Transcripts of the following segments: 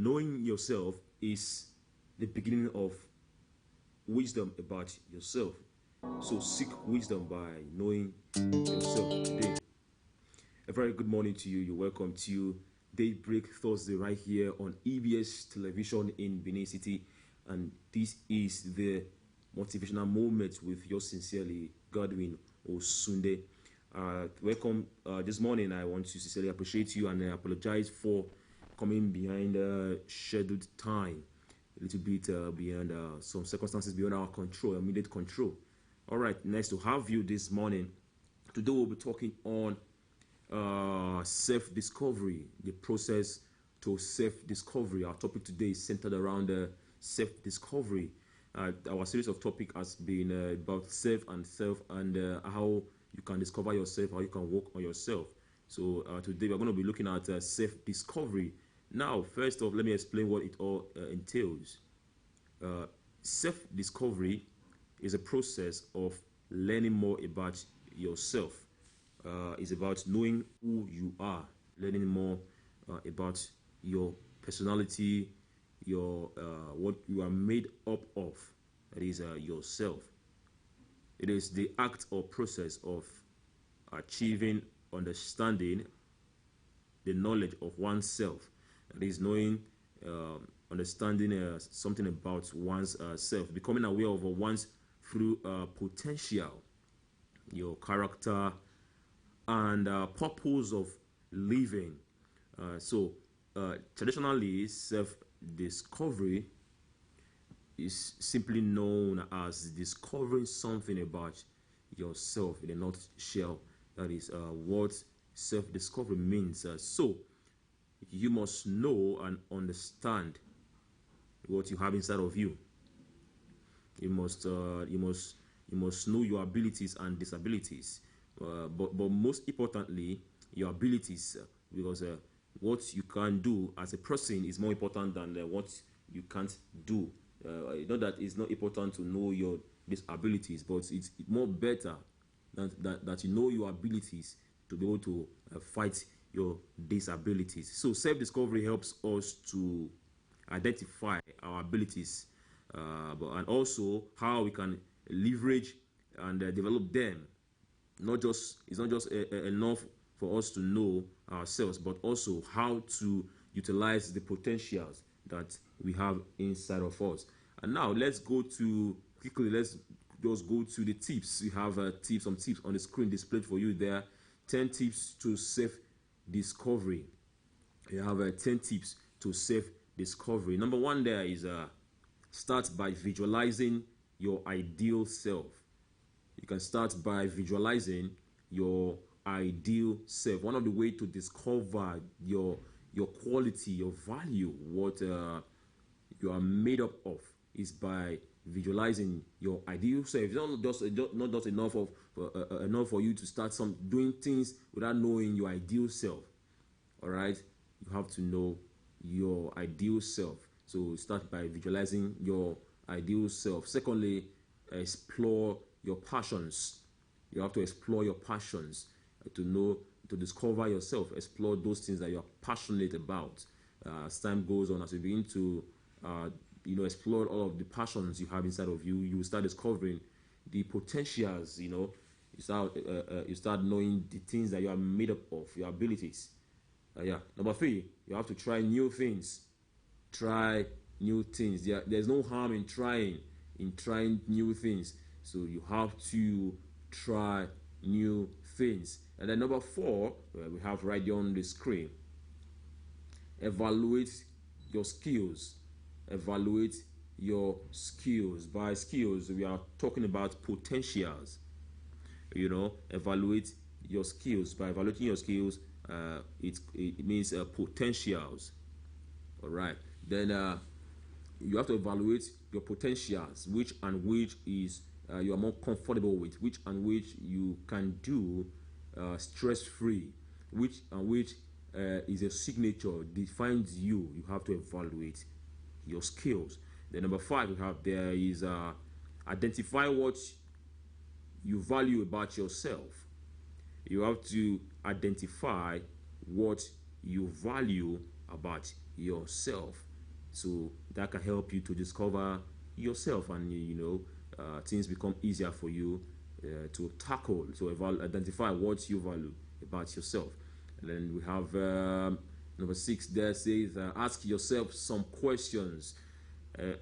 knowing yourself is the beginning of wisdom about yourself. So seek wisdom by knowing yourself today. A very good morning to you. You're welcome to Daybreak Thursday right here on EBS television in Benin City. And this is the motivational moment with yours sincerely, Godwin Osunde. Welcome this morning. I want to sincerely appreciate you and I apologize for coming behind scheduled time, a little bit beyond some circumstances beyond our control, immediate control. All right, nice to have you this morning. Today we'll be talking on self-discovery, the process to self-discovery. Our topic today is centered around self-discovery. Our series of topic has been about self and how you can discover yourself, how you can work on yourself. So today we're going to be looking at self-discovery. Now, first off, let me explain what it all entails. Self-discovery is a process of learning more about yourself. It's about knowing who you are, learning more about your personality, your what you are made up of, that is yourself. It is the act or process of achieving understanding the knowledge of oneself. That is knowing, understanding something about one's self, becoming aware of one's through potential, your character, and purpose of living. So traditionally, self-discovery is simply known as discovering something about yourself in a nutshell. That is what self-discovery means. So you must know and understand what you have inside of you. You must know your abilities and disabilities, but most importantly, your abilities, because what you can do as a person is more important than what you can't do. Not that it's not important to know your disabilities, but it's more better that you know your abilities to be able to fight your disabilities. So self-discovery helps us to identify our abilities, and also how we can leverage and develop them. It's not just enough for us to know ourselves, but also how to utilize the potentials that we have inside of us. And now let's just go to the tips. We have some tips on the screen displayed for you there. 10 tips to self-discovery. You have 10 tips to self-discovery. Number one there is start by visualizing your ideal self. You can start by visualizing your ideal self. One of the ways to discover your quality, your value, what you are made up of, is by visualizing your ideal self. It's not just enough for you to start doing things without knowing your ideal self. All right, you have to know your ideal self. So start by visualizing your ideal self. Secondly, explore your passions. You have to explore your passions to discover yourself. Explore those things that you are passionate about. As time goes on, as you begin to explore all of the passions you have inside of you, you will start discovering the potentials. You start knowing the things that you are made up of, your abilities. Number 3, you have to try new things. Try new things. There's no harm in trying new things. So you have to try new things. And then number 4, we have right there on the screen. Evaluate your skills. Evaluate your skills. By skills, we are talking about potentials. Evaluate your skills. By evaluating your skills, it means potentials. All right. Then you have to evaluate your potentials, which is you are more comfortable with, which you can do stress-free, which is a signature, defines you. You have to evaluate your skills. Then number 5 there is identify what you value about yourself. You have to identify what you value about yourself. So that can help you to discover yourself, and things become easier for you to tackle, to identify what you value about yourself. And then we have number 6 there says, ask yourself some questions.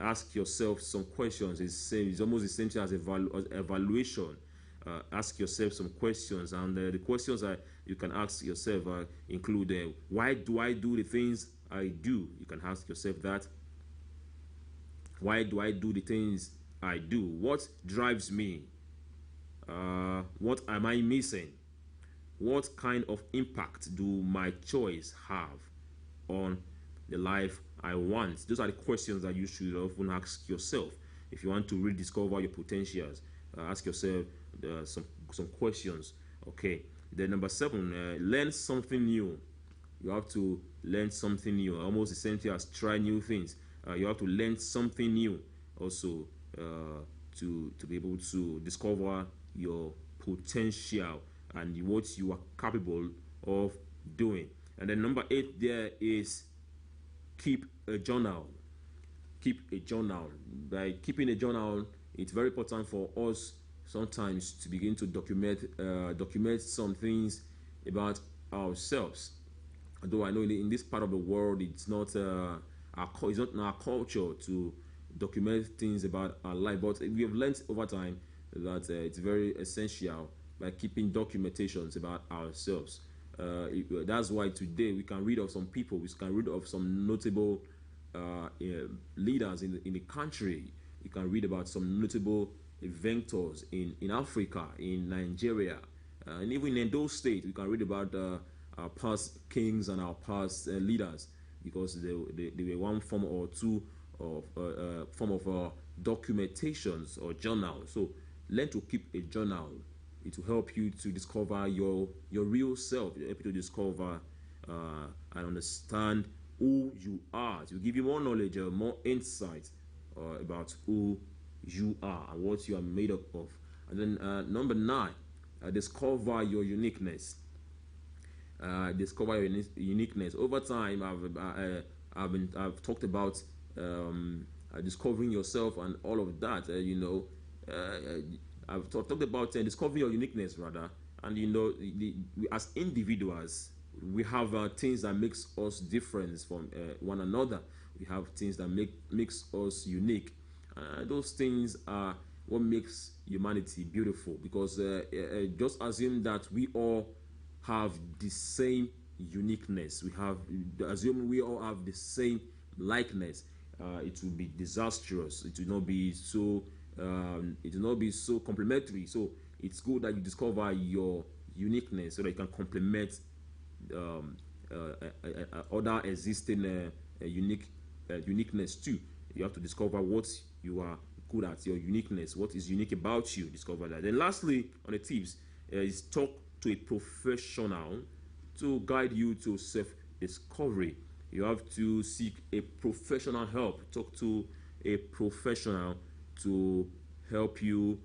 Ask yourself some questions. It's almost the same thing as evaluation. Ask yourself some questions, and the questions that you can ask yourself include why do I do the things I do? You can ask yourself that. Why do I do the things I do? What drives me? What am I missing? What kind of impact do my choice have on the life I want? Those are the questions that you should often ask yourself. If you want to rediscover your potentials, ask yourself some questions. Okay. Then number 7, learn something new. You have to learn something new. Almost the same thing as try new things. You have to learn something new also to be able to discover your potential and what you are capable of doing. And then number 8 there is keep a journal. Keep a journal. By keeping a journal, it's very important for us sometimes to begin to document some things about ourselves. Although I know in this part of the world, it's not our culture to document things about our life, but we have learned over time that it's very essential by keeping documentations about ourselves. That's why today we can read of some people, we can read of some notable leaders in the country. You can read about some notable inventors in Africa, in Nigeria, and even in those states. We can read about our past kings and our past leaders, because they were one form or two of form of documentations or journals. So learn to keep a journal. It will help you to discover your real self. It will help you to discover and understand who you are. It will give you more knowledge, more insight about who you are and what you are made up of. And then number 9, discover your uniqueness. Discover your uniqueness. Over time, I've talked about discovering yourself and all of that. I've talked about discovering your uniqueness rather, and as individuals, we have things that makes us different from one another. We have things that makes us unique. Those things are what makes humanity beautiful, because just assume that we all have the same uniqueness. Assume we all have the same likeness. It will be disastrous. It will not be so. It will not be so complementary. So it's good that you discover your uniqueness so that you can complement other existing uniqueness too. You have to discover what you are good at, your uniqueness, what is unique about you. Discover that. Then lastly, on the tips, is talk to a professional to guide you to self-discovery. You have to seek a professional help. Talk to a professional to help you,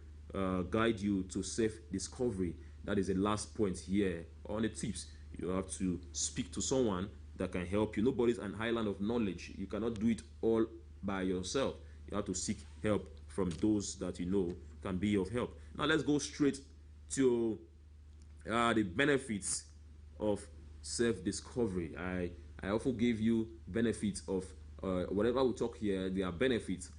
guide you to self-discovery. That is the last point here on the tips. You have to speak to someone that can help you. Nobody's an island of knowledge. You cannot do it all by yourself. You have to seek help from those that you know can be of help. Now let's go straight to the benefits of self-discovery. I often give you benefits of whatever we talk here. There are benefits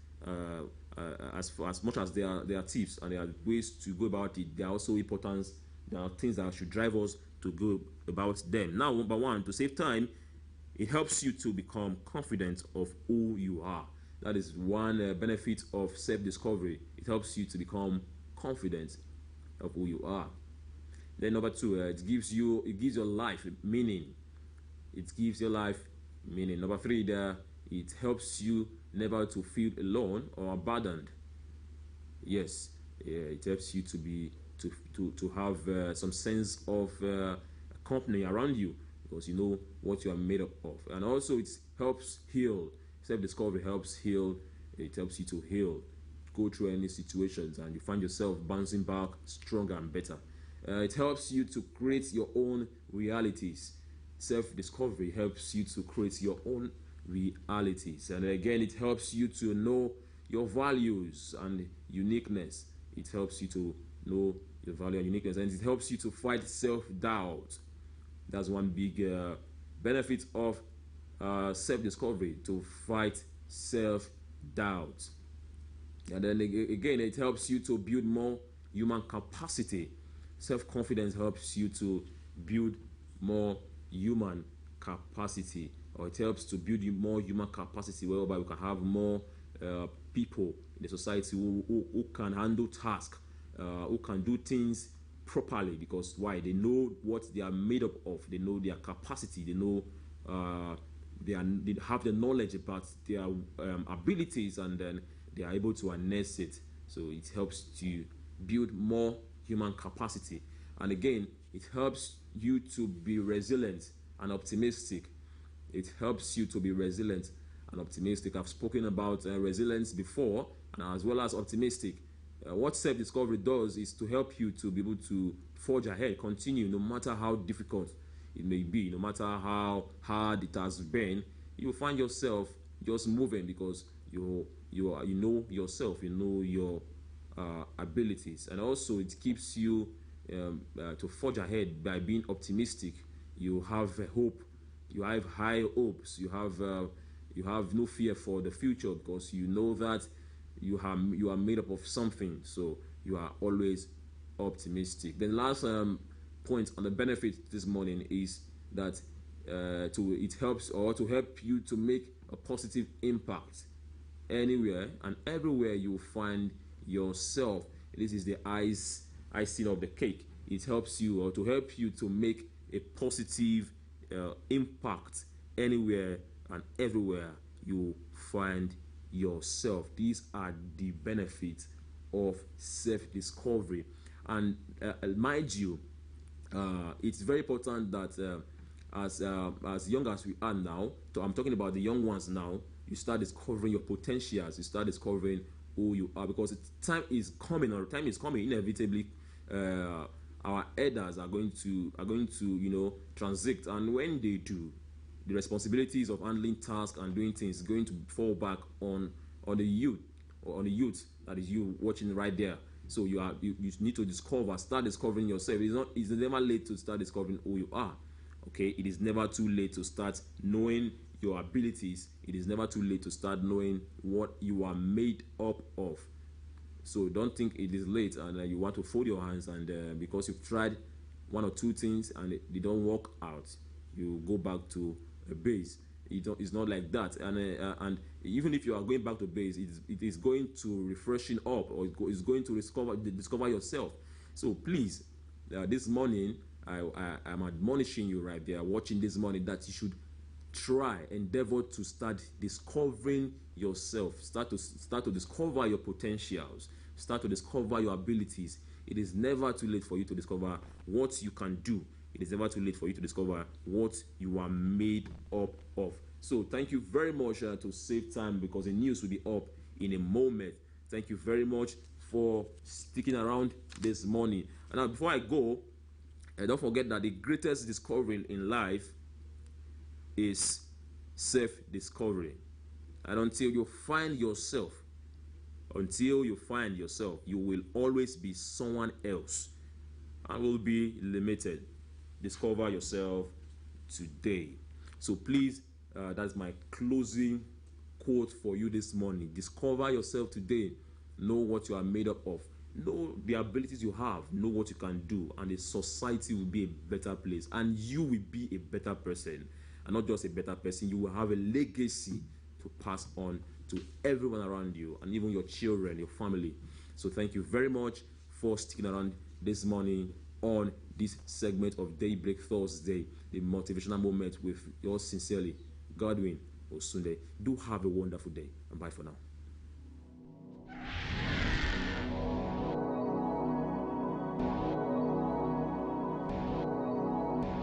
as much as there are tips and there are ways to go about it. There are also importance. There are things that should drive us to go about them. Now, number 1, to save time, it helps you to become confident of who you are. That is one benefit of self-discovery. It helps you to become confident of who you are. Then number 2, it gives your life meaning. It gives your life meaning. Number 3, it helps you never to feel alone or abandoned. Yes, it helps you to have some sense of company around you, because you know what you are made up of. And also it helps heal. Self-discovery helps heal. It helps you to heal, go through any situations, and you find yourself bouncing back stronger and better. It helps you to create your own realities. Self-discovery helps you to create your own realities. And again, it helps you to know your values and uniqueness. It helps you to know your value and uniqueness, and it helps you to fight self-doubt. That's one big benefit of self-discovery, to fight self-doubt. And then again, it helps you to build more human capacity. Self-confidence helps you to build more human capacity, or it helps to build more human capacity, whereby we can have more people in the society who can handle tasks, who can do things properly, because why? They know what they are made up of, they know their capacity, they know they have the knowledge about their abilities, and then they are able to harness it. So it helps to build more human capacity. And again, it helps you to be resilient and optimistic. It helps you to be resilient and optimistic. I've spoken about resilience before, and as well as optimistic. What self-discovery does is to help you to be able to forge ahead, continue, no matter how difficult it may be, no matter how hard it has been. You find yourself just moving because you know yourself, you know your abilities, and also it keeps you to forge ahead by being optimistic. You have hope, you have high hopes, you have no fear for the future, because you know that you are made up of something, so you are always optimistic. The last point on the benefit this morning is that it helps, or to help you to make a positive impact anywhere and everywhere you find yourself. This is the icing of the cake. It helps you, or to help you to make a positive impact anywhere and everywhere you find yourself. These are the benefits of self-discovery. And mind you, it's very important that as young as we are now, so I'm talking about the young ones now, you start discovering your potentials, you start discovering who you are, because time is coming inevitably. Our elders are going to transit, and when they do, the responsibilities of handling tasks and doing things is going to fall back on the youth, or on the youth that is you watching right there. So you need to start discovering yourself. It's never late to start discovering who you are. Okay, it is never too late to start knowing your abilities. It is never too late to start knowing what you are made up of. So don't think it is late and you want to fold your hands, and because you've tried one or two things and they don't work out, you go back to a base. It's not like that. And even if you are going back to base, it is going to refreshing up, or it's going to discover yourself. So please, this morning, I'm admonishing you right there, watching this morning, that you should endeavor to start discovering yourself. Start to discover your potentials. Start to discover your abilities. It is never too late for you to discover what you can do. It is never too late for you to discover what you are made up of. So thank you very much to save time, because the news will be up in a moment. Thank you very much for sticking around this morning. And now, before I go, don't forget that the greatest discovery in life is self-discovery. And until you find yourself, you will always be someone else and will be limited. Discover yourself today. So please, that's my closing quote for you this morning. Discover yourself today. Know what you are made up of. Know the abilities you have. Know what you can do, and the society will be a better place, and you will be a better person. And not just a better person, you will have a legacy to pass on to everyone around you, and even your children, your family. So thank you very much for sticking around this morning on this segment of Daybreak Thursday, the motivational moment with yours sincerely, Godwin Osunde. Do have a wonderful day, and bye for now.